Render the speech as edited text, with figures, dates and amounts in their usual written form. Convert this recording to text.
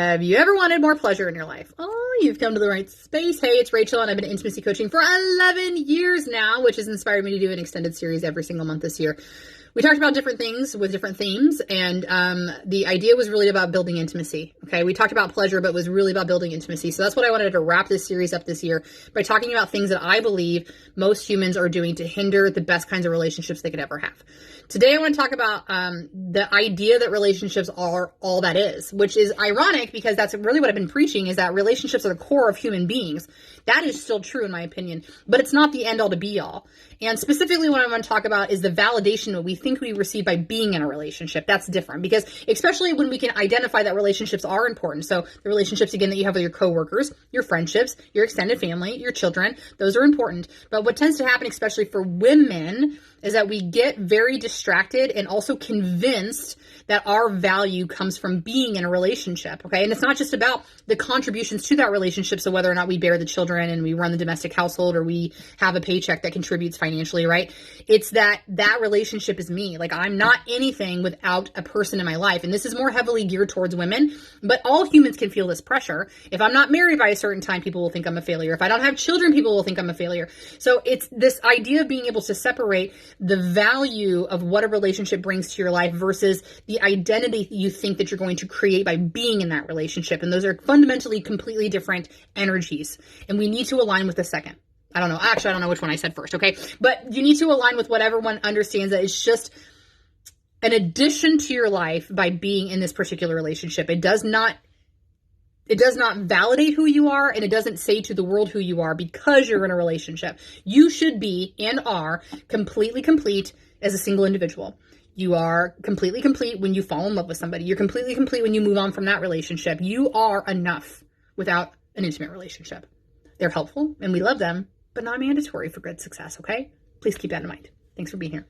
Have you ever wanted more pleasure in your life? Oh, you've come to the right space. Hey, it's Rachel, and I've been intimacy coaching for 11 years now, which has inspired me to do an extended series every single month this year. We talked about different things with different themes, and the idea was really about building intimacy. Okay, we talked about pleasure, but it was really about building intimacy. So that's what I wanted to wrap this series up this year by talking about things that I believe most humans are doing to hinder the best kinds of relationships they could ever have. Today, I want to talk about the idea that relationships are all that is, which is ironic because that's really what I've been preaching, is that relationships are the core of human beings. That is still true in my opinion, but it's not the end all to be all. And specifically what I want to talk about is the validation that we think we receive by being in a relationship. That's different because especially when we can identify that relationships are important. So the relationships, again, that you have with your coworkers, your friendships, your extended family, your children, those are important. But what tends to happen, especially for women, is that we get very distracted and also convinced that our value comes from being in a relationship, okay? And it's not just about the contributions to that relationship, so whether or not we bear the children and we run the domestic household or we have a paycheck that contributes financially, right? It's that relationship is me. Like, I'm not anything without a person in my life. And this is more heavily geared towards women, but all humans can feel this pressure. If I'm not married by a certain time, people will think I'm a failure. If I don't have children, people will think I'm a failure. So it's this idea of being able to separate the value of what a relationship brings to your life versus the identity you think that you're going to create by being in that relationship. And those are fundamentally completely different energies. And we need to align with the second. I don't know. Actually, I don't know which one I said first. Okay. But you need to align with what everyone understands, that it's just an addition to your life by being in this particular relationship. It does not validate who you are, and it doesn't say to the world who you are because you're in a relationship. You should be and are completely complete as a single individual. You are completely complete when you fall in love with somebody. You're completely complete when you move on from that relationship. You are enough without an intimate relationship. They're helpful and we love them, but not mandatory for good success, okay? Please keep that in mind. Thanks for being here.